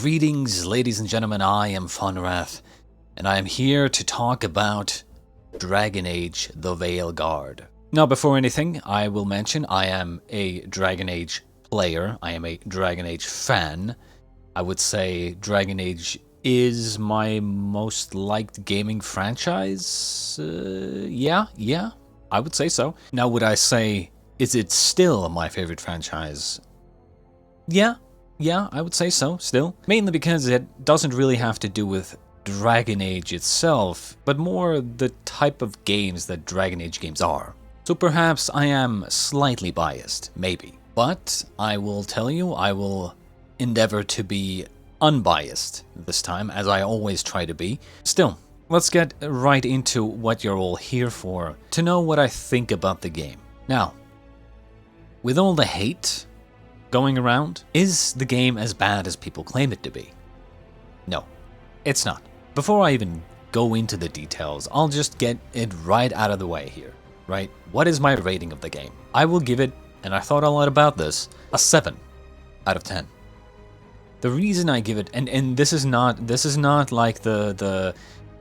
Greetings, ladies and gentlemen, I am MrFonrath, and I am here to talk about Dragon Age: The Veilguard. Now, before anything, I will mention I am a Dragon Age player, I am a Dragon Age fan. I would say Dragon Age is my most liked gaming franchise. Yeah, I would say so. Now, would I say, is it still my favorite franchise? Yeah, I would say so, still. Mainly because it doesn't really have to do with Dragon Age itself, but more the type of games that Dragon Age games are. So perhaps I am slightly biased, maybe. But I will tell you, I will endeavor to be unbiased this time, as I always try to be. Still, let's get right into what you're all here for, to know what I think about the game. Now, with all the hate going around, is the game as bad as people claim it to be? No, it's not. Before I even go into the details, I'll just get it right out of the way here, right? What is my rating of the game? I will give it, and I thought a lot about this, a 7 out of 10. The reason I give it, and this is not like the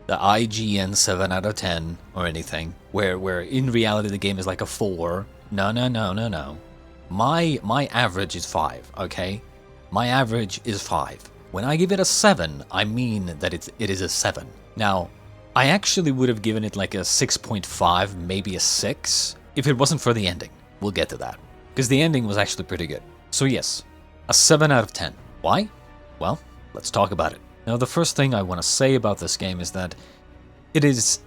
IGN 7 out of 10 or anything, where in reality the game is like a 4. No. My average is 5, okay? My average is 5. When I give it a 7, I mean that it is a 7. Now, I actually would have given it like a 6.5, maybe a 6, if it wasn't for the ending. We'll get to that. Because the ending was actually pretty good. So yes, a 7 out of 10. Why? Well, let's talk about it. Now, the first thing I want to say about this game is that it is,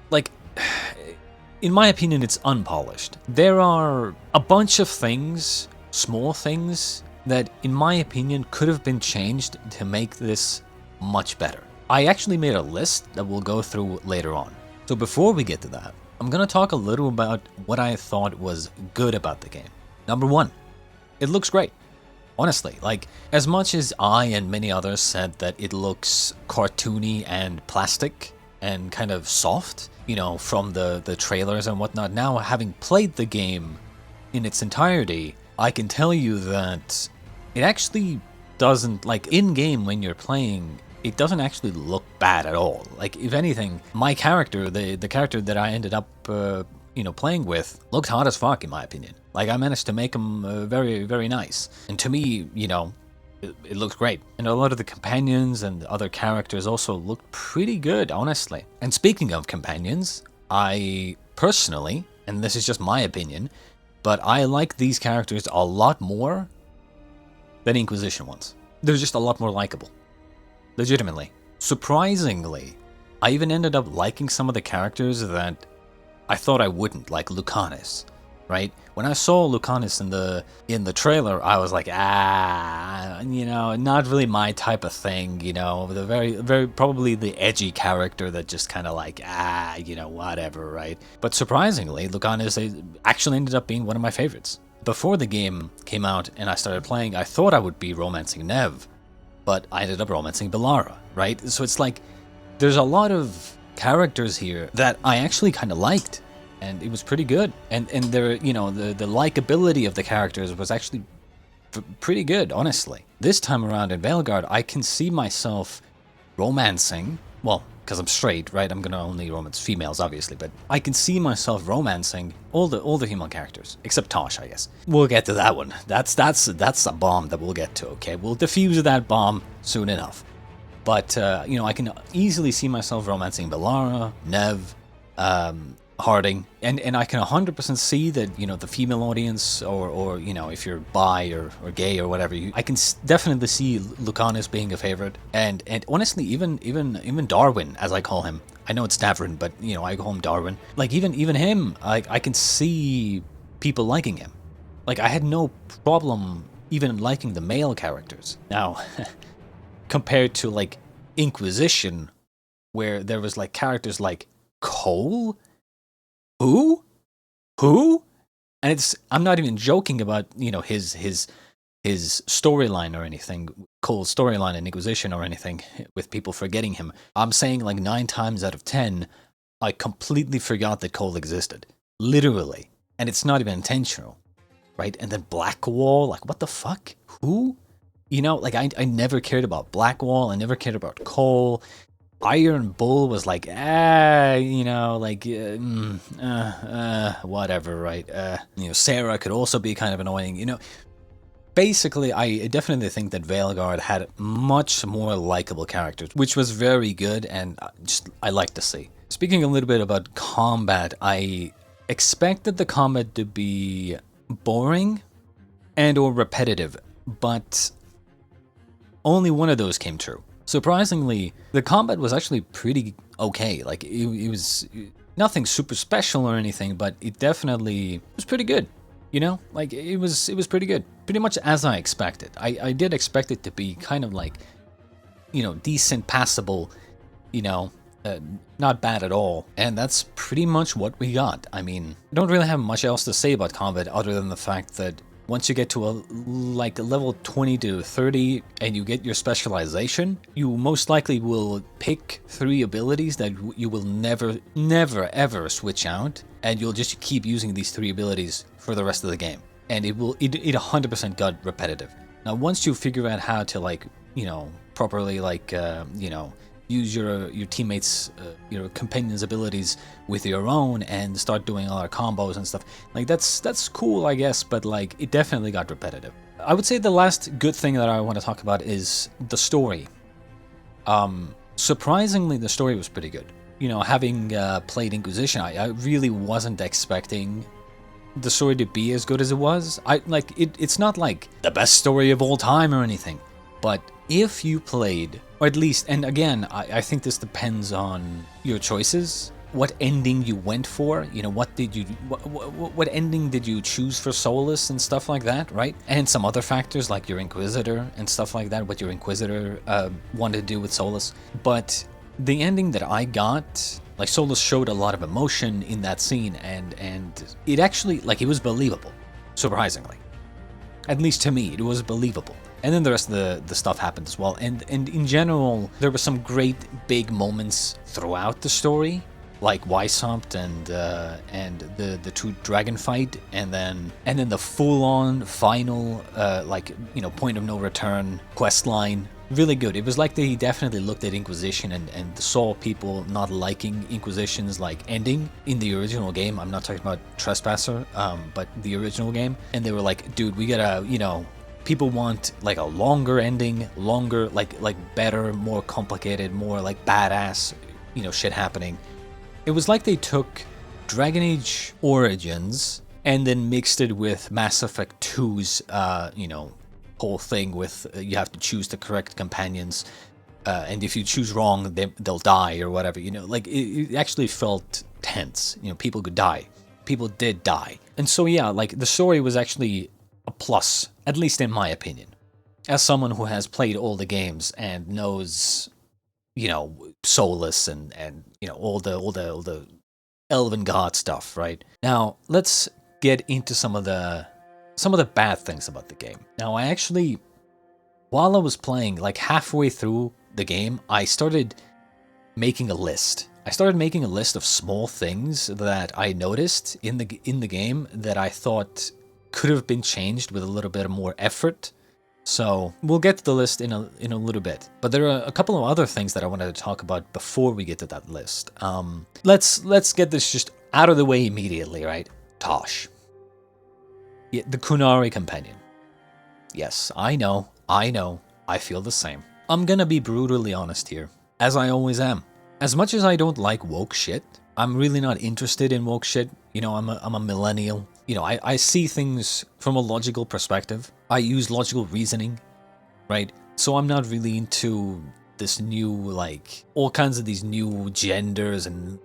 like, in my opinion, it's unpolished. There are a bunch of things, small things, that in my opinion could have been changed to make this much better. I actually made a list that we'll go through later on. So before we get to that, I'm going to talk a little about what I thought was good about the game. Number 1, it looks great. Honestly, like, as much as I and many others said that it looks cartoony and plastic and kind of soft, you know, from the trailers and whatnot, now having played the game in its entirety, I can tell you that it actually doesn't, like, in-game when you're playing, it doesn't actually look bad at all. Like, if anything, my character, the character that I ended up, playing with, looked hot as fuck, in my opinion. Like, I managed to make him very, very nice. And to me, it looked great. And a lot of the companions and other characters also looked pretty good, honestly. And speaking of companions, I personally, and this is just my opinion, but I like these characters a lot more than Inquisition ones. They're just a lot more likable. Legitimately. Surprisingly, I even ended up liking some of the characters that I thought I wouldn't, like Lucanus, right? When I saw Lucanus in the trailer, I was like, not really my type of thing, the very probably the edgy character that just kind of like, whatever, right? But surprisingly, Lucanus actually ended up being one of my favorites. Before the game came out and I started playing, I thought I would be romancing Nev, but I ended up romancing Bellara, right? So it's like, there's a lot of characters here that I actually kind of liked, and it was pretty good. And there, the likability of the characters was actually pretty good, honestly. This time around in Veilguard, I can see myself romancing, well, because I'm straight, right? I'm gonna only romance females, obviously, but I can see myself romancing all the female characters, except Taash, I guess. We'll get to that one. That's a bomb that we'll get to, okay? We'll defuse that bomb soon enough. But, I can easily see myself romancing Bellara, Nev, Harding, and I can 100% see that, the female audience, or if you're bi or gay or whatever, I can definitely see Lucanus being a favorite. And honestly, even Darwin, as I call him. I know it's Davrin, but, I call him Darwin. Like, even him, I can see people liking him. Like, I had no problem even liking the male characters. Now, compared to, like, Inquisition, where there was, like, characters like Cole? Who? And I'm not even joking about, his storyline or anything, Cole's storyline in Inquisition or anything, with people forgetting him. I'm saying, like, 9 times out of 10, I completely forgot that Cole existed. Literally. And it's not even intentional, right? And then Blackwall, like, what the fuck? Who? You know, like I never cared about Blackwall, I never cared about Cole. Iron Bull was like, you know, like, whatever, right? You know, Sarah could also be kind of annoying, you know. Basically, I definitely think that Veilguard had much more likable characters, which was very good, and I like to see. Speaking a little bit about combat, I expected the combat to be boring and or repetitive, but only one of those came true. Surprisingly, the combat was actually pretty okay. Like, it was nothing super special or anything, but it definitely was pretty good. You know, like it was pretty good, pretty much as I expected. I did expect it to be kind of like, you know, decent, passable, you know, not bad at all. And that's pretty much what we got. I mean, I don't really have much else to say about combat other than the fact that once you get to a level 20 to 30 and you get your specialization, you most likely will pick 3 abilities that you will never ever switch out, and you'll just keep using these 3 abilities for the rest of the game. And it 100% got repetitive. Now once you figure out how to, like, you know, properly, like, you know, use your teammates, your companions' abilities with your own and start doing a lot of combos and stuff, like that's cool, I guess, but like it definitely got repetitive. I would say the last good thing that I want to talk about is the story. Surprisingly, the story was pretty good. You know, having played Inquisition, I really wasn't expecting the story to be as good as it was. It's not like the best story of all time or anything, but if you played, or at least, and again, I think this depends on your choices, what ending you went for, you know, what ending did you choose for Solus and stuff like that, right? And some other factors like your Inquisitor and stuff like that, what your Inquisitor wanted to do with Solus. But the ending that I got, like, Solus showed a lot of emotion in that scene, and it actually, like, it was believable, surprisingly. At least to me, it was believable. And then the rest of the stuff happened as well. And in general, there were some great big moments throughout the story, like Weishaupt and the true dragon fight, and then the full-on final, like, you know, point of no return quest line. Really good. It was like they definitely looked at Inquisition and saw people not liking Inquisition's, like, ending in the original game. I'm not talking about Trespasser, but the original game. And they were like, dude, we gotta, you know, people want, like, a longer ending, longer, like better, more complicated, more, like, badass, you know, shit happening. It was like they took Dragon Age Origins and then mixed it with Mass Effect 2's, you know, whole thing with you have to choose the correct companions, and if you choose wrong, they'll die or whatever, you know. Like, it actually felt tense. You know, people could die. People did die. And so, yeah, like, the story was actually a plus, at least in my opinion. As someone who has played all the games and knows, you know, Solus and you know, all the Elven God stuff, right? Now, let's get into some of the bad things about the game. Now, I actually, while I was playing, like halfway through the game, I started making a list. I started making a list of small things that I noticed in the game that I thought could have been changed with a little bit more effort. So we'll get to the list in a little bit, but there are a couple of other things that I wanted to talk about before we get to that list. Let's get this just out of the way immediately, right? Taash. Yeah, the Kunari companion. Yes, I know, I feel the same. I'm gonna be brutally honest here, as I always am. As much as I don't like woke shit, I'm really not interested in woke shit. You know, I'm a millennial. You know, I see things from a logical perspective. I use logical reasoning, right? So I'm not really into this new, like, all kinds of these new genders and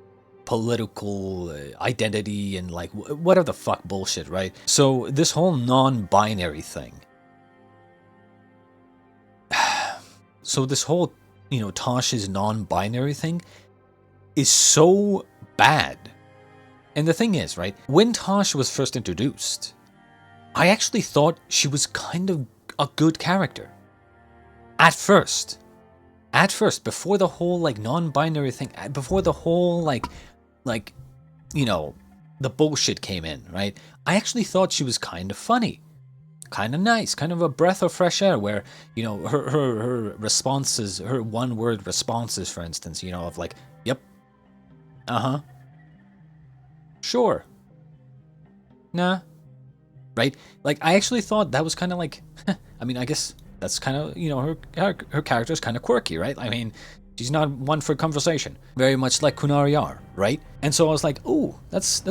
political identity and, like, whatever the fuck bullshit, right? So this whole non-binary thing. So this whole, you know, Taash's non-binary thing is so bad. And the thing is, right, when Taash was first introduced, I actually thought she was kind of a good character. At first, before the whole, like, non-binary thing, before the whole, like, you know, the bullshit came in, right? I actually thought she was kind of funny, kind of nice, kind of a breath of fresh air where, you know, her responses, her one-word responses, for instance, you know, of like, yep, uh-huh, sure, nah, right? Like, I actually thought that was kind of like, I mean, I guess that's kind of, you know, her character is kind of quirky, right? I mean, she's not one for conversation, very much like Kunari are, right? And so I was like, ooh, that's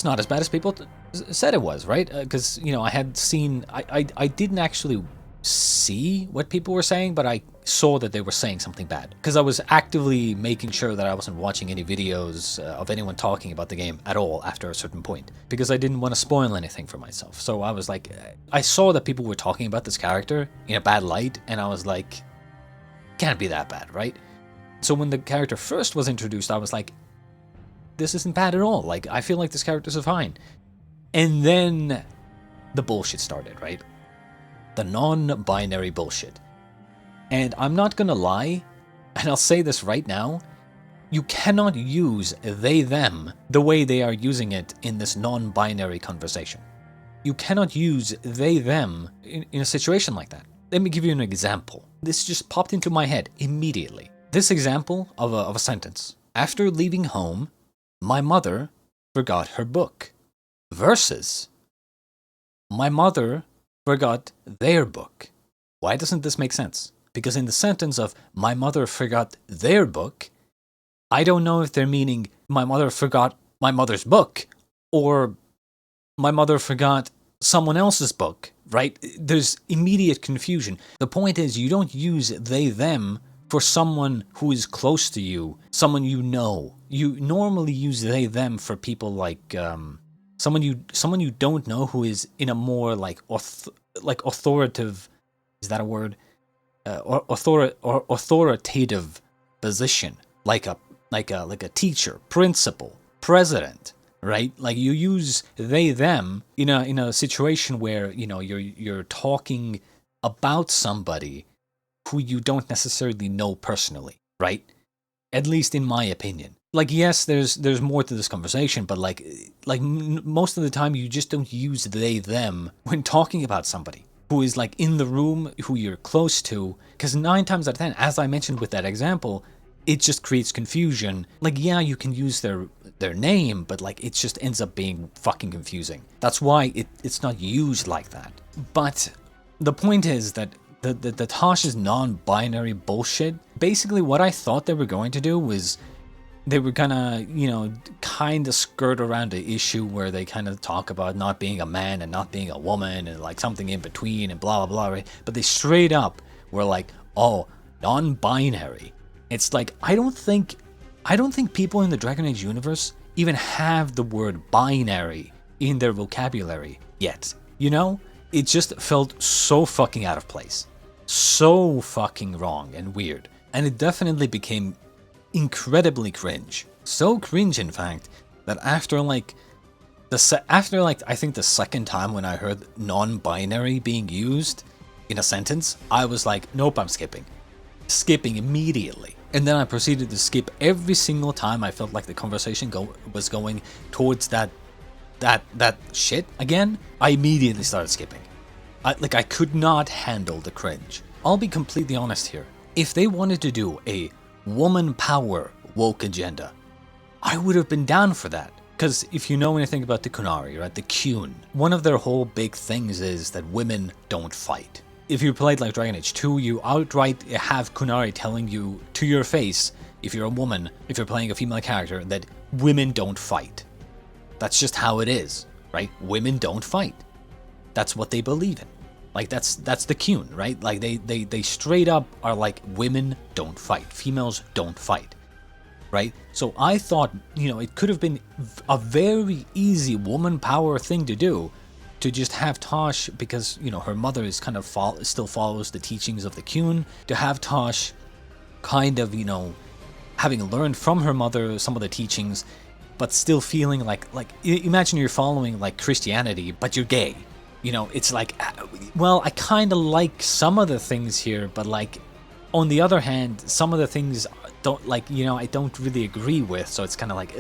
not as bad as people said it was, right? Because, you know, I had seen, I didn't actually see what people were saying, but I saw that they were saying something bad. Because I was actively making sure that I wasn't watching any videos of anyone talking about the game at all after a certain point. Because I didn't want to spoil anything for myself. So I was like, I saw that people were talking about this character in a bad light, and I was like, can't be that bad, right? So when the character first was introduced, I was like, this isn't bad at all. Like, I feel like this character's fine. And then the bullshit started, right? The non-binary bullshit. And I'm not gonna lie, and I'll say this right now, you cannot use they, them the way they are using it in this non-binary conversation. You cannot use they, them in a situation like that. Let me give you an example. This just popped into my head immediately. This example of a sentence. After leaving home, my mother forgot her book. Versus, my mother forgot their book. Why doesn't this make sense? Because in the sentence of my mother forgot their book, I don't know if they're meaning my mother forgot my mother's book or my mother forgot someone else's book, right? There's immediate confusion. The point is, you don't use they, them for someone who is close to you, someone you know. You normally use they, them for people like someone you don't know who is in a more like authoritative, is that a word? Or authoritative position, like a teacher, principal, president, right? Like you use they, them in a situation where, you know, you're talking about somebody who you don't necessarily know personally, right? At least in my opinion. Like, yes, there's more to this conversation, but like most of the time you just don't use they, them when talking about somebody who is like in the room, who you're close to, because 9 times out of 10, as I mentioned with that example, it just creates confusion. Like, yeah, you can use their name, but like it just ends up being fucking confusing. That's why it's not used like that. But the point is that the Taash's non-binary bullshit, basically what I thought they were going to do was they were gonna, you know, kind of skirt around the issue where they kind of talk about not being a man and not being a woman and like something in between and blah, blah, blah, right? But they straight up were like, oh, non-binary. It's like, I don't think people in the Dragon Age universe even have the word binary in their vocabulary yet. You know? It just felt so fucking out of place. So fucking wrong and weird. And it definitely became incredibly cringe. So cringe, in fact, that after I think the second time when I heard non-binary being used in a sentence, I was like, nope, I'm skipping immediately. And then I proceeded to skip every single time I felt like the conversation was going towards that shit again. I immediately started skipping. I could not handle the cringe. I'll be completely honest here. If they wanted to do a woman power woke agenda, I would have been down for that. Because if you know anything about the Kunari, right, the Kyun, one of their whole big things is that women don't fight. If you played like Dragon Age 2, you outright have Kunari telling you to your face, if you're a woman, if you're playing a female character, that women don't fight. That's just how it is, right? Women don't fight. That's what they believe in. Like, that's the Kyun, right? Like, they straight up are like, women don't fight. Females don't fight, right? So I thought, you know, it could have been a very easy woman power thing to do, to just have Taash, because, you know, her mother is kind of still follows the teachings of the Kyun, to have Taash kind of, you know, having learned from her mother some of the teachings, but still feeling like imagine you're following like Christianity, but you're gay. You know, it's like, well, I kind of like some of the things here, but like, On the other hand, some of the things don't like, you know, I don't really agree with, so it's kind of like,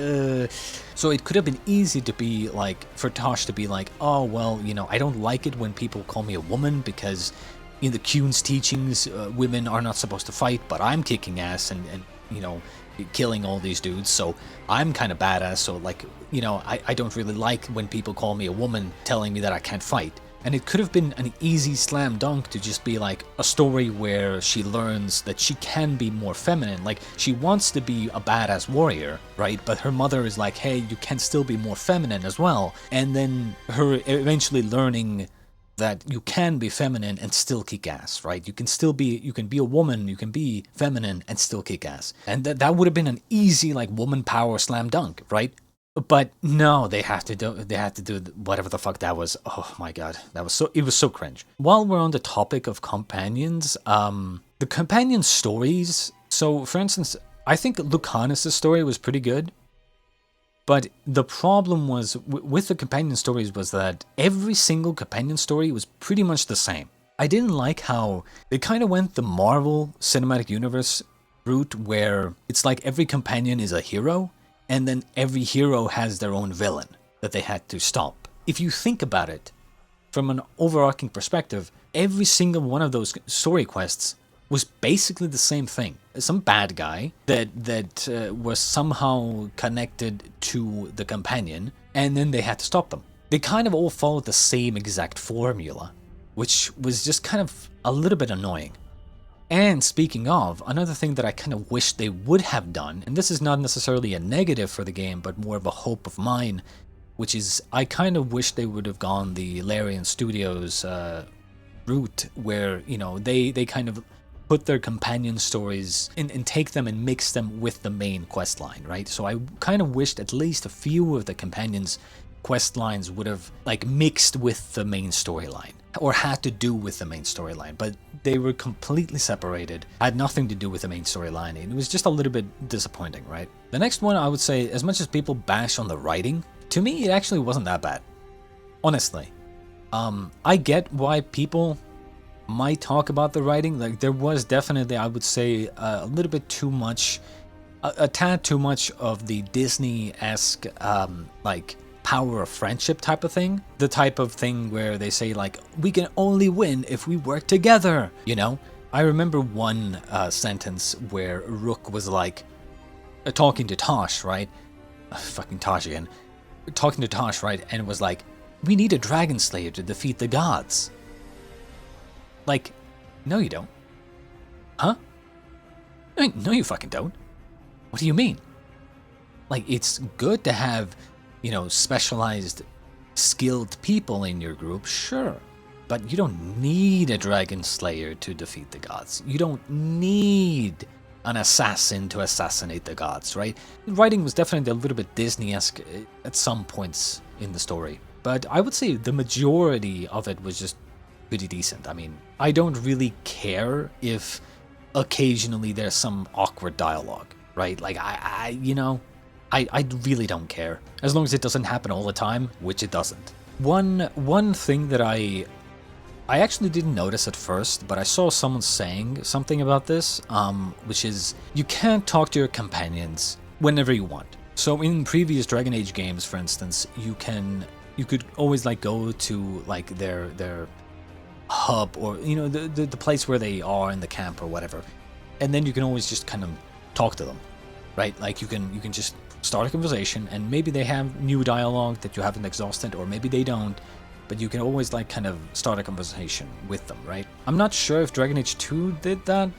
So it could have been easy to be like, for Taash to be like, oh, well, you know, I don't like it when people call me a woman because in the Kuhn's teachings, women are not supposed to fight, but I'm kicking ass and you know, killing all these dudes, so I'm kind of badass, so like, you know, I don't really like when people call me a woman telling me that I can't fight. And it could have been an easy slam dunk to just be like a story where she learns that she can be more feminine. Like, she wants to be a badass warrior, right? But her mother is like, hey, you can still be more feminine as well. And then her eventually learning that you can be feminine and still kick ass, right? You can be a woman, you can be feminine and still kick ass. And that would have been an easy, like, woman power slam dunk, right? But no, they had to do whatever the fuck that was. Oh my god, it was so cringe. While we're on the topic of companions, the companion stories. So, for instance, I think Lucanus' story was pretty good. But the problem was with the companion stories was that every single companion story was pretty much the same. I didn't like how they kind of went the Marvel Cinematic Universe route, where it's like every companion is a hero, and then every hero has their own villain that they had to stop. If you think about it, from an overarching perspective, every single one of those story quests was basically the same thing. Some bad guy that was somehow connected to the companion, and then they had to stop them. They kind of all followed the same exact formula, which was just kind of a little bit annoying. And speaking of, another thing that I kind of wish they would have done, and this is not necessarily a negative for the game, but more of a hope of mine, which is I kind of wish they would have gone the Larian Studios route, where, you know, they kind of put their companion stories and take them and mix them with the main quest line, right? So I kind of wished at least a few of the companions' quest lines would have, like, mixed with the main storyline, or had to do with the main storyline, but they were completely separated, had nothing to do with the main storyline, and it was just a little bit disappointing, right? The next one, I would say, as much as people bash on the writing, to me it actually wasn't that bad, honestly. I get why people might talk about the writing. Like, there was definitely, I would say, a little bit too much, a tad too much of the Disney-esque, like, power of friendship type of thing. The type of thing where they say, like, we can only win if we work together, you know? I remember one sentence where Rook was like, talking to Taash, right? Fucking Taash again. Talking to Taash, right? And it was like, we need a Dragon Slayer to defeat the gods. Like, no you don't. Huh? No you fucking don't. What do you mean? Like, it's good to have, you know, specialized, skilled people in your group, sure. But you don't need a Dragon Slayer to defeat the gods. You don't need an assassin to assassinate the gods, right? The writing was definitely a little bit Disney-esque at some points in the story. But I would say the majority of it was just pretty decent. I mean, I don't really care if occasionally there's some awkward dialogue, right? Like, I really don't care, as long as it doesn't happen all the time, which it doesn't. One thing that I actually didn't notice at first, but I saw someone saying something about this, which is, you can't talk to your companions whenever you want. So in previous Dragon Age games, for instance, you could always, like, go to, like, their hub, or, you know, the place where they are in the camp or whatever, and then you can always just kind of talk to them, right? Like, you can just start a conversation, and maybe they have new dialogue that you haven't exhausted, or maybe they don't, but you can always, like, kind of start a conversation with them, right? I'm not sure if Dragon Age 2 did that.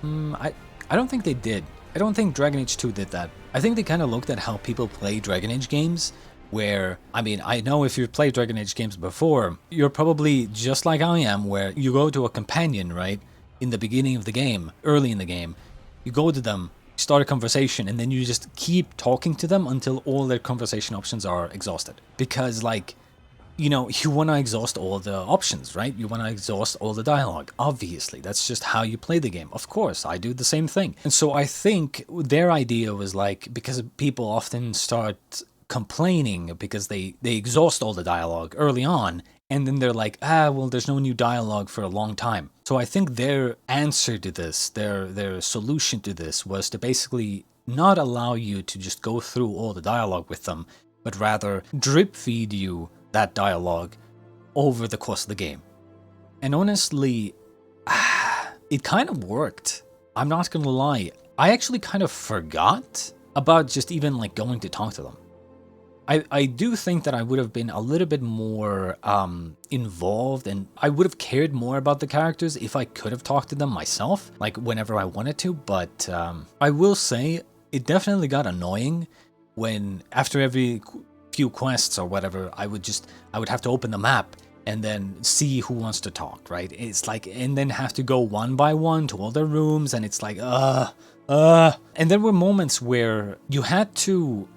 I don't think they did. I don't think Dragon Age 2 did that. I think they kind of looked at how people play Dragon Age games, where, I mean, I know if you've played Dragon Age games before, you're probably just like I am, where you go to a companion, right, in the beginning of the game, early in the game, you go to them, start a conversation, and then you just keep talking to them until all their conversation options are exhausted. Because, like, you know, you want to exhaust all the options, right? You want to exhaust all the dialogue. Obviously, that's just how you play the game. Of course, I do the same thing. And so I think their idea was, like, because people often start complaining because they exhaust all the dialogue early on, And then they're like, well, there's no new dialogue for a long time. So I think their answer to this, their solution to this was to basically not allow you to just go through all the dialogue with them, but rather drip feed you that dialogue over the course of the game. And honestly, it kind of worked. I'm not gonna lie. I actually kind of forgot about just even like going to talk to them. I do think that I would have been a little bit more involved, and I would have cared more about the characters if I could have talked to them myself, like whenever I wanted to. But I will say it definitely got annoying when after every few quests or whatever, I would have to open the map and then see who wants to talk, right? It's like, and then have to go one by one to all their rooms, and it's like, And there were moments where you had to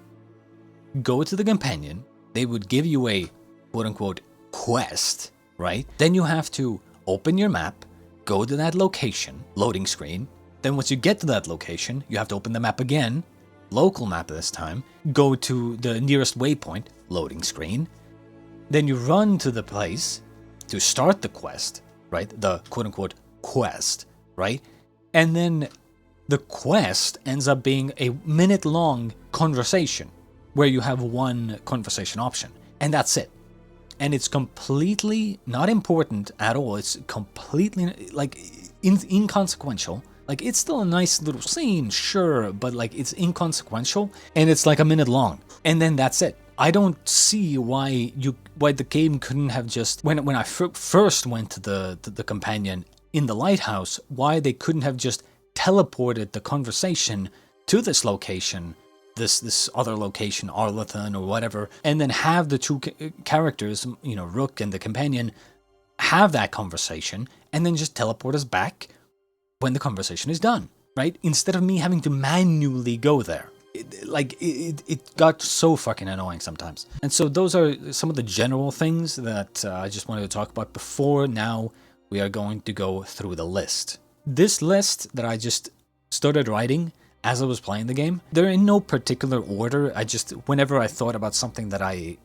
go to the companion, they would give you a quote-unquote quest, right? Then you have to open your map, go to that location, loading screen. Then once you get to that location, you have to open the map again, local map this time, go to the nearest waypoint, loading screen. Then you run to the place to start the quest, right? The quote-unquote quest, right? And then the quest ends up being a minute-long conversation where you have one conversation option, and that's it. And it's completely not important at all. It's completely like inconsequential. Like, it's still a nice little scene, sure, but like it's inconsequential, and it's like a minute long, and then that's it. I don't see why the game couldn't have just when I first went to the companion in the lighthouse, why they couldn't have just teleported the conversation to this location, this other location, Arlathan or whatever, and then have the two characters, you know, Rook and the companion, have that conversation, and then just teleport us back when the conversation is done, right? Instead of me having to manually go there. It got so fucking annoying sometimes. And so those are some of the general things that I just wanted to talk about before. Now we are going to go through the list. This list that I just started writing as I was playing the game, they're in no particular order. Whenever I thought about something that I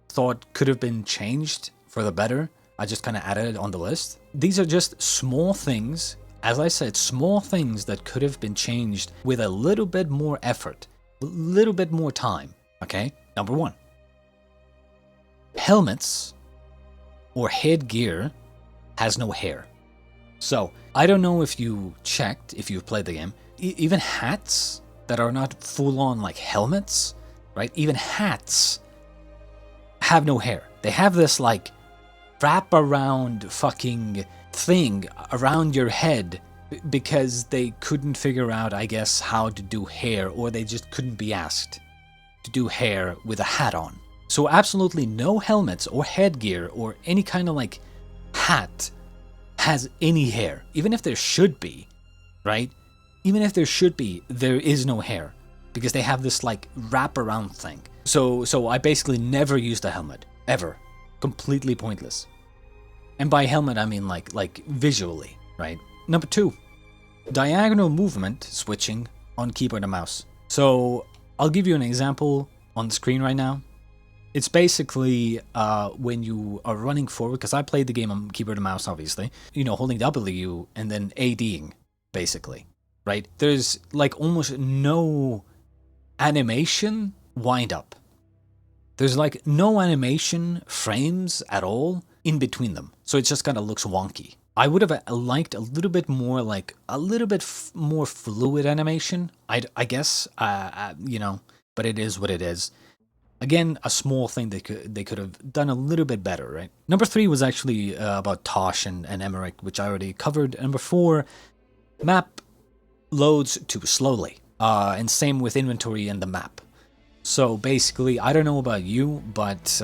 thought could have been changed for the better, I just kind of added it on the list. These are just small things, as I said, small things that could have been changed with a little bit more effort, a little bit more time, okay? Number 1. Helmets or headgear has no hair. So, I don't know if you checked, if you've played the game, even hats that are not full-on like helmets, right? Even hats have no hair. They have this like wrap-around fucking thing around your head because they couldn't figure out, I guess, how to do hair, or they just couldn't be asked to do hair with a hat on. So absolutely no helmets or headgear or any kind of like hat has any hair, even if there should be, right? Even if there should be, there is no hair because they have this like wrap-around thing. So I basically never used a helmet, ever. Completely pointless. And by helmet, I mean like visually, right? Number 2, diagonal movement switching on keyboard and mouse. So I'll give you an example on the screen right now. It's basically when you are running forward, because I played the game on keyboard and mouse, obviously, you know, holding W and then ADing, basically, right? There's like almost no animation wind up. There's like no animation frames at all in between them. So it just kind of looks wonky. I would have liked a little bit more, like a little bit more fluid animation, I guess, you know, but it is what it is. Again, a small thing they could have done a little bit better, right? Number 3 was actually about Taash and Emmerich, which I already covered. Number 4, map loads too slowly, and same with inventory and the map. So basically, I don't know about you, but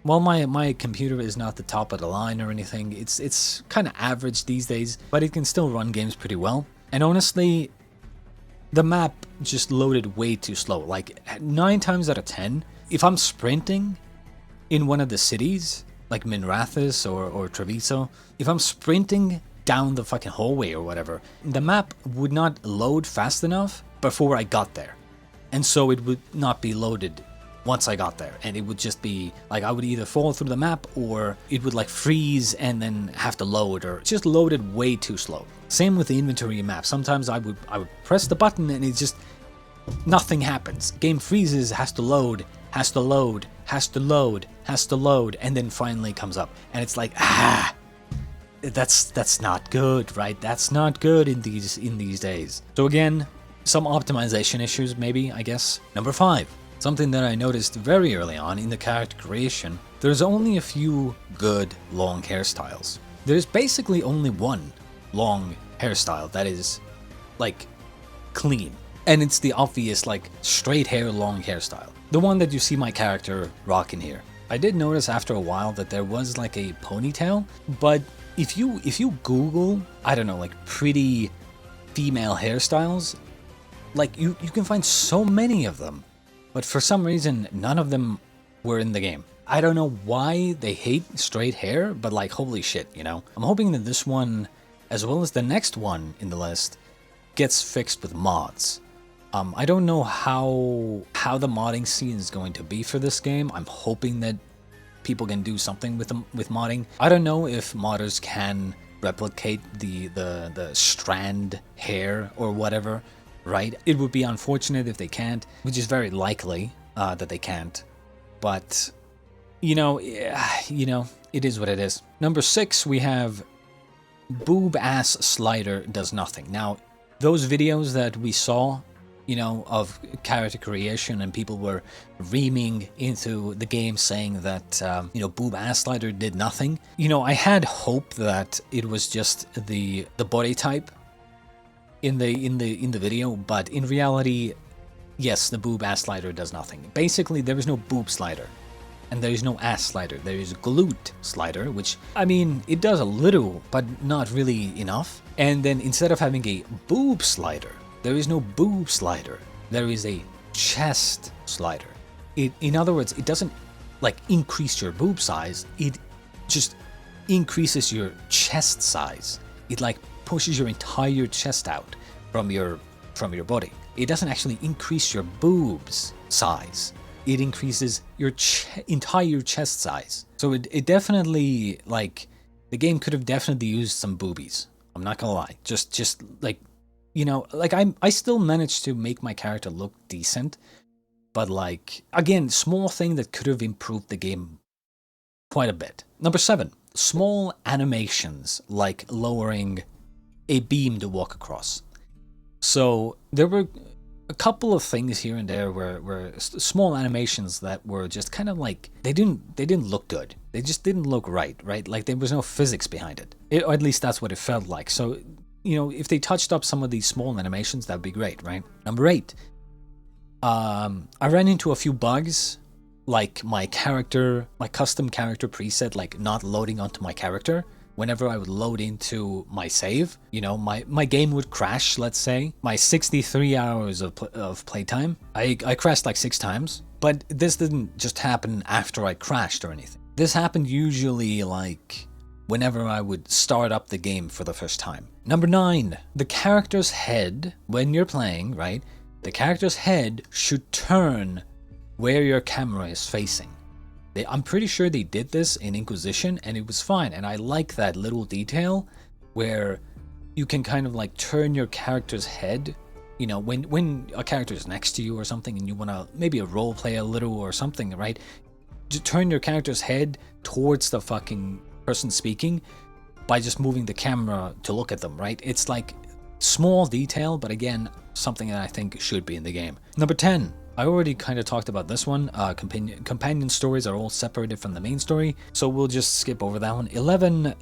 well, my computer is not the top of the line or anything. It's kind of average these days, but it can still run games pretty well. And honestly, the map just loaded way too slow. Like 9 times out of 10, if I'm sprinting in one of the cities, like Minrathis or Treviso, if I'm sprinting down the fucking hallway or whatever, the map would not load fast enough before I got there. And so it would not be loaded once I got there, and it would just be like I would either fall through the map or it would like freeze and then have to load, or just loaded way too slow. Same with the inventory map. Sometimes I would press the button and it just nothing happens. Game freezes, has to load, has to load, has to load, has to load, and then finally comes up, and it's like that's not good, right? That's not good in these days. So again, some optimization issues maybe, I guess. Number 5. Something that I noticed very early on in the character creation, there's only a few good long hairstyles. There's basically only one long hairstyle that is, like, clean. And it's the obvious, like, straight hair long hairstyle. The one that you see my character rocking here. I did notice after a while that there was, like, a ponytail, but if you Google, I don't know, like, pretty female hairstyles, like, you can find so many of them. But for some reason, none of them were in the game. I don't know why they hate straight hair, but like, holy shit, you know? I'm hoping that this one, as well as the next one in the list, gets fixed with mods. I don't know how the modding scene is going to be for this game. I'm hoping that people can do something with modding. I don't know if modders can replicate the strand hair or whatever. Right? It would be unfortunate if they can't, which is very likely that they can't. But, you know, it is what it is. Number 6, we have boob ass slider does nothing. Now, those videos that we saw, you know, of character creation and people were reaming into the game saying that, you know, boob ass slider did nothing. You know, I had hope that it was just the body type in the video, but in reality, yes, the boob ass slider does nothing. Basically, there is no boob slider, and there is no ass slider. There is glute slider, which, I mean, it does a little, but not really enough. And then instead of having a boob slider, there is no boob slider. There is a chest slider. In other words, it doesn't like increase your boob size. It just increases your chest size. It like pushes your entire chest out from your body. It doesn't actually increase your boobs size. It increases your entire chest size. So it definitely, like, the game could have definitely used some boobies. I'm not gonna lie. Just like, you know, like I still managed to make my character look decent, but like, again, small thing that could have improved the game quite a bit. Number 7, small animations like lowering a beam to walk across. So there were a couple of things here and there where small animations that were just kind of like, they didn't look good. They just didn't look right? Like there was no physics behind it. Or at least that's what it felt like. So, you know, if they touched up some of these small animations, that'd be great, right? Number 8, I ran into a few bugs, like my custom character preset, like not loading onto my character. Whenever I would load into my save, you know, my game would crash, let's say. My 63 hours of playtime, I crashed like 6 times. But this didn't just happen after I crashed or anything. This happened usually like whenever I would start up the game for the first time. Number 9, the character's head, when you're playing, right? The character's head should turn where your camera is facing. I'm pretty sure they did this in Inquisition and it was fine, and I like that little detail where you can kind of like turn your character's head, you know, when a character is next to you or something and you want to maybe a role play a little or something, right? Just turn your character's head towards the fucking person speaking by just moving the camera to look at them, right? It's like small detail, but again, something that I think should be in the game. Number 10. I already kind of talked about this one. Companion stories are all separated from the main story, so we'll just skip over that one. 11,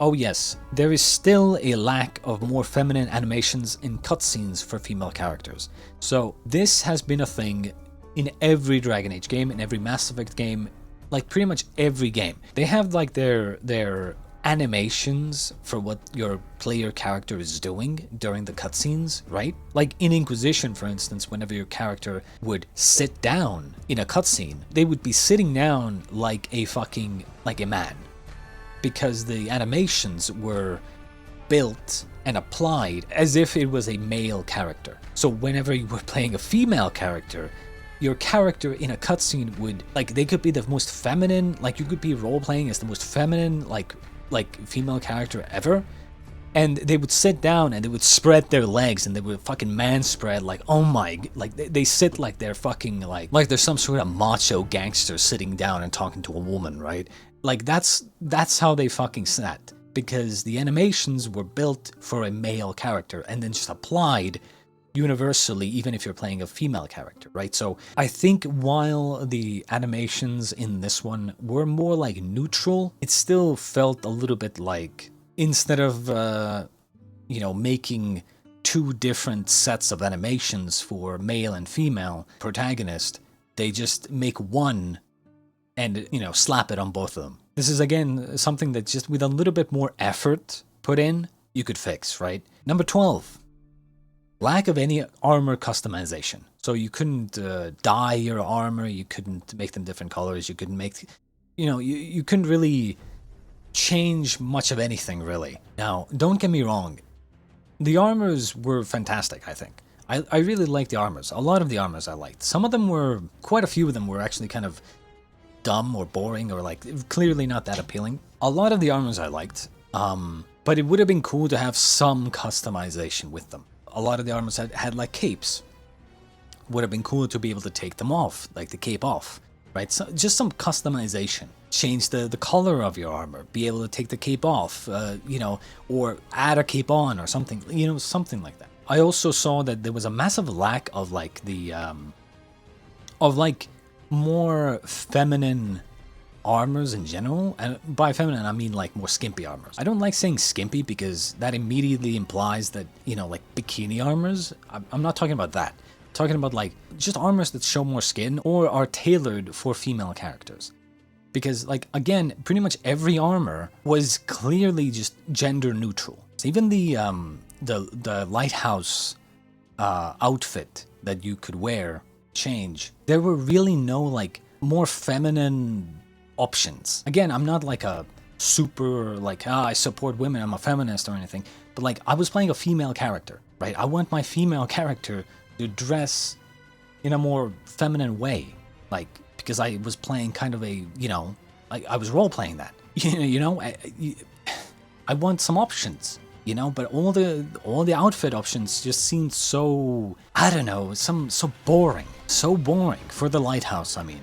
oh yes, there is still a lack of more feminine animations in cutscenes for female characters. So this has been a thing in every Dragon Age game, in every Mass Effect game, like pretty much every game. They have like their animations for what your player character is doing during the cutscenes, right? Like in Inquisition, for instance, whenever your character would sit down in a cutscene, they would be sitting down like a man, because the animations were built and applied as if it was a male character. So whenever you were playing a female character, your character in a cutscene would, like, they could be the most feminine, like, you could be role-playing as the most feminine, like female character ever, and they would sit down and they would spread their legs and they would fucking man spread, like, oh my, like, they sit like they're fucking, like they're some sort of macho gangster sitting down and talking to a woman, right? Like, that's how they fucking sat, because the animations were built for a male character and then just applied universally, even if you're playing a female character, right? So I think while the animations in this one were more like neutral, it still felt a little bit like, instead of making two different sets of animations for male and female protagonist, they just make one and slap it on both of them. This is again something that just with a little bit more effort put in, you could fix, right? Number 12. Lack of any armor customization. So you couldn't dye your armor, you couldn't make them different colors, you couldn't make, you couldn't really change much of anything, really. Now, don't get me wrong, the armors were fantastic, I think. I really liked the armors. A lot of the armors I liked. Some of them were, quite a few of them were actually kind of dumb or boring or like clearly not that appealing. A lot of the armors I liked, but it would have been cool to have some customization with them. A lot of the armors had like capes. Would have been cool to be able to take them off, like the cape off, right? So just some customization. Change the color of your armor, be able to take the cape off, or add a cape on or something, something like that. I also saw that there was a massive lack of like the, more feminine armors in general, and by feminine I mean like more skimpy armors. I don't like saying skimpy because that immediately implies that, like bikini armors. I'm not talking about that. I'm talking about like just armors that show more skin or are tailored for female characters. Because like, again, pretty much every armor was clearly just gender neutral. So even the lighthouse outfit that you could wear, change, there were really no like more feminine options. Again, I'm not like a super like, I support women, I'm a feminist or anything, but like I was playing a female character, right? I want my female character to dress in a more feminine way, like, because I was playing kind of a, like I was role playing that, I want some options, but all the outfit options just seemed so, I don't know, so boring for the lighthouse. I mean,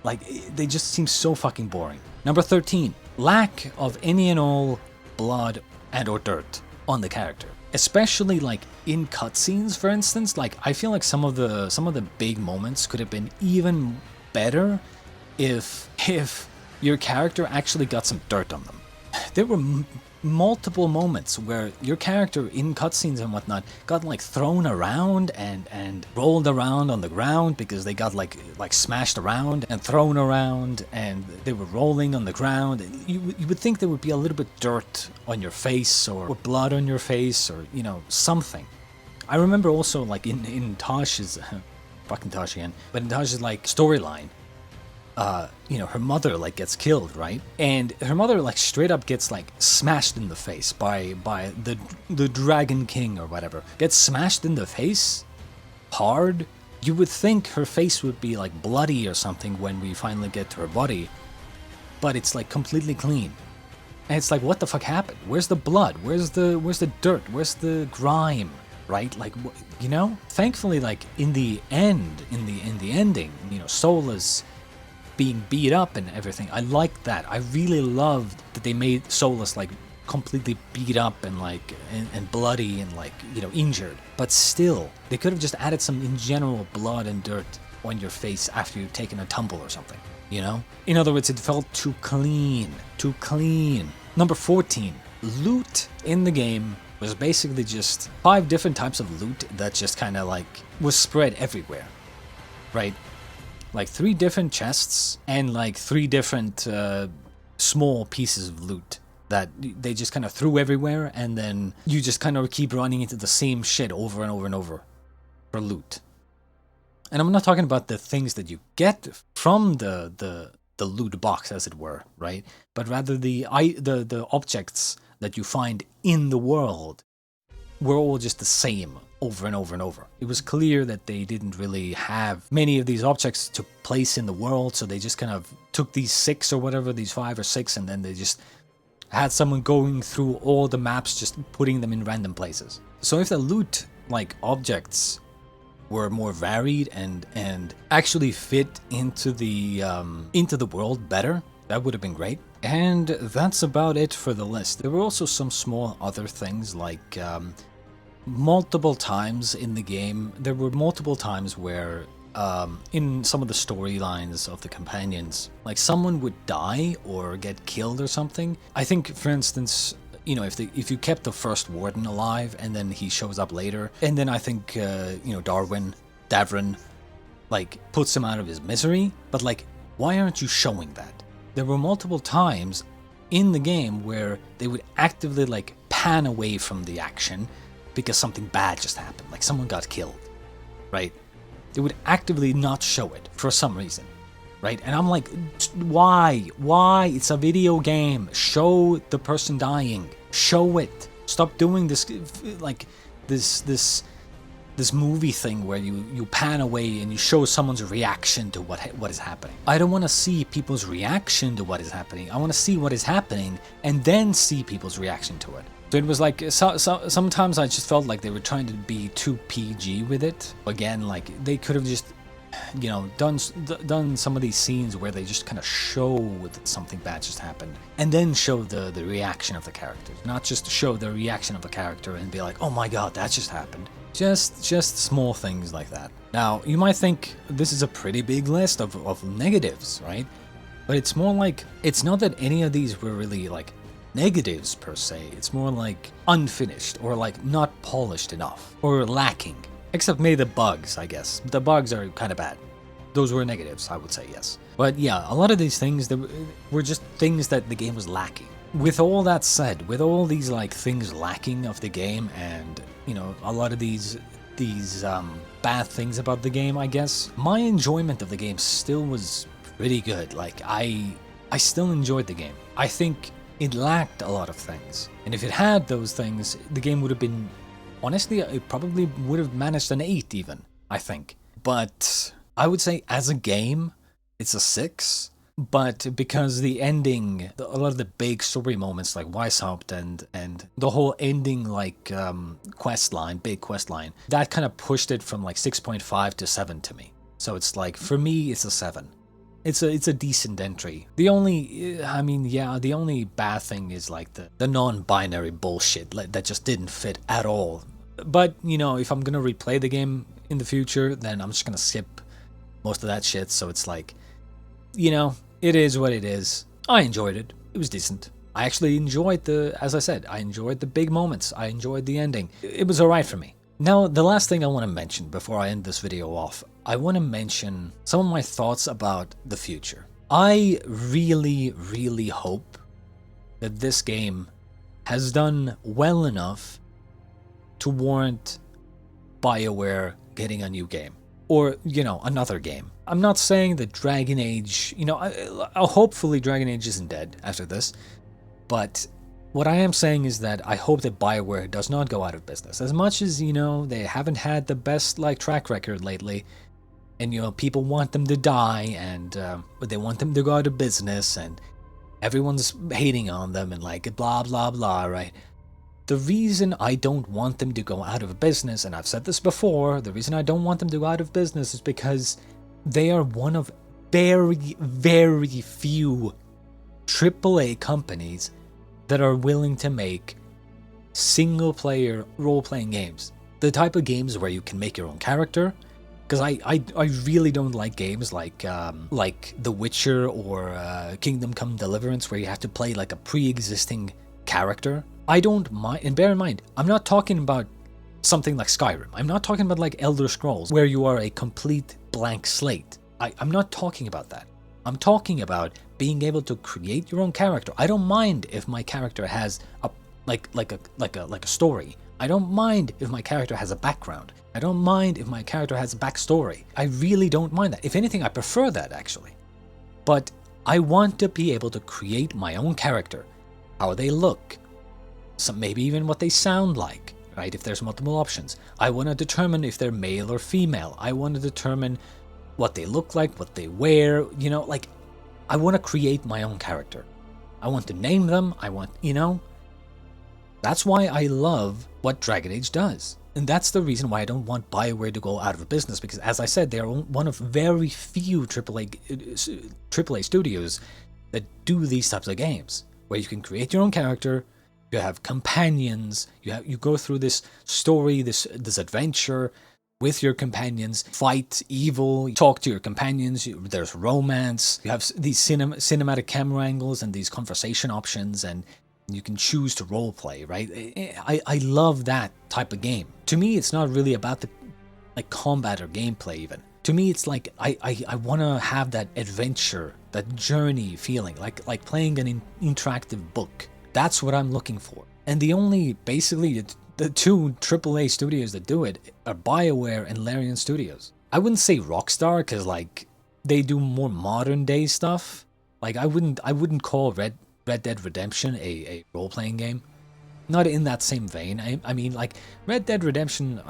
like, they just seem so fucking boring. Number 13, lack of any and all blood and or dirt on the character. Especially like in cutscenes, for instance. Like, I feel like some of the big moments could have been even better if your character actually got some dirt on them. There were multiple moments where your character in cutscenes and whatnot got like thrown around and rolled around on the ground because they got like smashed around and thrown around and they were rolling on the ground. You would think there would be a little bit dirt on your face or blood on your face or something. I remember also like in Taash's fucking Taash again, but in Taash's like storyline, her mother like gets killed, right? And her mother like straight up gets like smashed in the face by the Dragon King or whatever. Gets smashed in the face hard. You would think her face would be like bloody or something when we finally get to her body, but it's like completely clean. And it's like, what the fuck happened? Where's the blood? Where's the dirt? Where's the grime? Right? Like, thankfully, like in the end, in the ending, Solace being beat up and everything. I liked that. I really loved that they made Solus like completely beat up and like and bloody and like injured. But still, they could have just added some in general blood and dirt on your face after you've taken a tumble or something. In other words, it felt too clean. Too clean. Number 14, loot in the game was basically just 5 different types of loot that just kind of like was spread everywhere, right? Like 3 different chests and like 3 different small pieces of loot that they just kind of threw everywhere, and then you just kind of keep running into the same shit over and over and over for loot. And I'm not talking about the things that you get from the loot box, as it were, right? But rather the objects that you find in the world were all just the same over and over and over. It was clear that they didn't really have many of these objects to place in the world, so they just kind of took these 6 or whatever, these 5 or 6, and then they just had someone going through all the maps, just putting them in random places. So if the loot, like objects, were more varied and actually fit into the world better, that would have been great. And that's about it for the list. There were also some small other things, like multiple times in the game, there were multiple times where in some of the storylines of the companions, like someone would die or get killed or something. I think, for instance, you know, if you kept the first warden alive and then he shows up later, and then I think you know, Davrin, like puts him out of his misery. But like, why aren't you showing that? There were multiple times in the game where they would actively like pan away from the action because something bad just happened, like someone got killed, right? They would actively not show it for some reason, right? And I'm like, why? Why? It's a video game. Show the person dying. Show it. Stop doing this, like this movie thing where you pan away and you show someone's reaction to what is happening. I don't want to see people's reaction to what is happening. I want to see what is happening and then see people's reaction to it. So it was like, sometimes I just felt like they were trying to be too PG with it. Again, like they could have just, you know, done some of these scenes where they just kind of show that something bad just happened and then show the reaction of the characters, not just show the reaction of the character and be like, oh my god, that just happened. Just small things like that. Now, you might think this is a pretty big list of negatives, right? But it's more like, it's not that any of these were really like negatives per se. It's more like unfinished or like not polished enough or lacking. Except maybe the bugs, I guess. The bugs are kind of bad. Those were negatives, I would say, yes. But yeah, a lot of these things were just things that the game was lacking. With all that said, with all these like things lacking of the game, and you know, a lot of these bad things about the game, I guess, my enjoyment of the game still was pretty good. Like I still enjoyed the game. I think it lacked a lot of things, and if it had those things, the game would have been, honestly, it probably would have managed an 8 even, I think. But I would say as a game, it's a 6. But because the ending, a lot of the big story moments like Weishaupt and the whole ending like quest line, big quest line, that kind of pushed it from like 6.5 to 7 to me. So it's like, for me, it's a 7. It's a decent entry. The only, I mean, yeah, the only bad thing is like the non-binary bullshit that just didn't fit at all. But, you know, if I'm gonna replay the game in the future, then I'm just gonna skip most of that shit. So it's like, you know, it is what it is. I enjoyed it. It was decent. I actually enjoyed as I said, I enjoyed the big moments. I enjoyed the ending. It was alright for me. Now, the last thing I want to mention before I end this video off, I want to mention some of my thoughts about the future. I really, really hope that this game has done well enough to warrant BioWare getting a new game. Or, you know, another game. I'm not saying that Dragon Age, you know, hopefully Dragon Age isn't dead after this, but what I am saying is that I hope that BioWare does not go out of business. As much as, you know, they haven't had the best, like, track record lately, and, you know, people want them to die, and they want them to go out of business, and everyone's hating on them, and, like, blah, blah, blah, right? The reason I don't want them to go out of business, and I've said this before, the reason I don't want them to go out of business is because they are one of very, very few AAA companies that are willing to make single-player role-playing games. The type of games where you can make your own character, because I really don't like games like The Witcher or Kingdom Come Deliverance, where you have to play like a pre-existing character. I don't mind, and bear in mind, I'm not talking about something like Skyrim. I'm not talking about like Elder Scrolls, where you are a complete blank slate. I'm not talking about that. I'm talking about being able to create your own character. I don't mind if my character has a like a story. I don't mind if my character has a background. I don't mind if my character has a backstory. I really don't mind that. If anything, I prefer that actually. But I want to be able to create my own character, how they look, maybe even what they sound like, right? If there's multiple options. I want to determine if they're male or female. I want to determine what they look like, what they wear, you know, like, I want to create my own character. I want to name them, I want, you know. That's why I love what Dragon Age does. And that's the reason why I don't want BioWare to go out of business, because as I said, they're one of very few AAA studios that do these types of games, where you can create your own character, you have companions, you go through this story, this adventure with your companions, fight evil, talk to your companions, there's romance, you have these cinematic camera angles and these conversation options, and you can choose to roleplay, right? I love that type of game. To me, it's not really about the like combat or gameplay even. To me, it's like I want to have that adventure, that journey feeling, like playing an interactive book. That's what I'm looking for. And the only, basically, the two AAA studios that do it are BioWare and Larian Studios. I wouldn't say Rockstar, because like they do more modern day stuff. Like I wouldn't call Red Dead Redemption a role-playing game. Not in that same vein. I mean, like, Red Dead Redemption,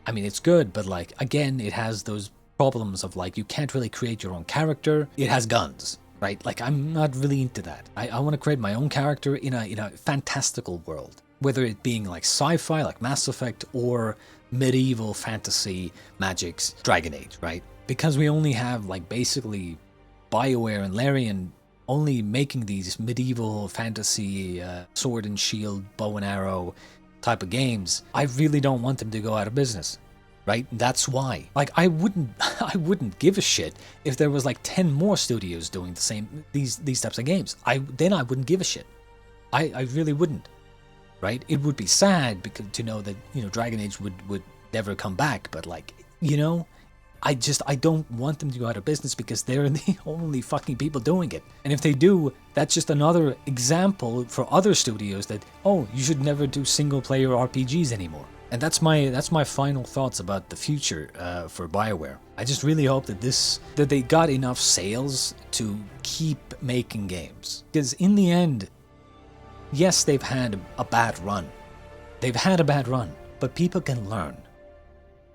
I mean, it's good, but, like, again, it has those problems of, like, you can't really create your own character. It has guns, right? Like, I'm not really into that. I want to create my own character in a fantastical world. Whether it being, like, sci-fi, like Mass Effect, or medieval fantasy, magics, Dragon Age, right? Because we only have, like, basically BioWare and Larian only making these medieval fantasy sword and shield, bow and arrow type of games, I really don't want them to go out of business, right? That's why. Like, I wouldn't give a shit if there was like 10 more studios doing the same these types of games. Then I wouldn't give a shit. I really wouldn't, right? It would be sad because to know that, you know, Dragon Age would never come back, but like, you know, I don't want them to go out of business because they're the only fucking people doing it. And if they do, that's just another example for other studios that, oh, you should never do single-player RPGs anymore. And that's my final thoughts about the future for BioWare. I just really hope that they got enough sales to keep making games. Because in the end, yes, they've had a bad run. But people can learn.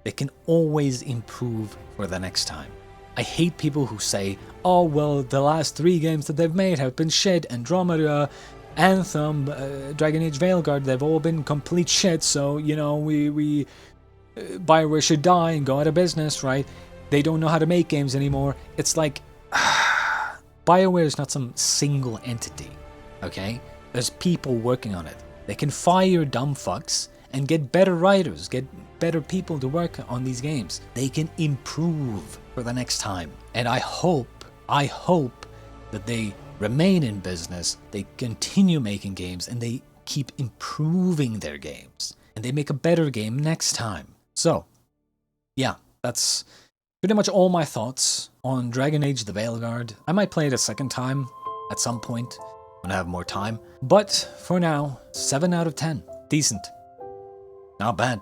They can always improve for the next time. I hate people who say, oh, well, the last 3 games that they've made have been shit, Andromeda, Anthem, Dragon Age Veilguard, they've all been complete shit, so, you know, BioWare should die and go out of business, right? They don't know how to make games anymore. It's like, BioWare is not some single entity, okay? There's people working on it. They can fire dumb fucks and get better writers, get better people to work on these games. They can improve for the next time. And I hope that they remain in business, they continue making games, and they keep improving their games. And they make a better game next time. So, yeah, that's pretty much all my thoughts on Dragon Age the Veilguard. I might play it a second time at some point when I have more time. But for now, 7 out of 10. Decent. Not bad.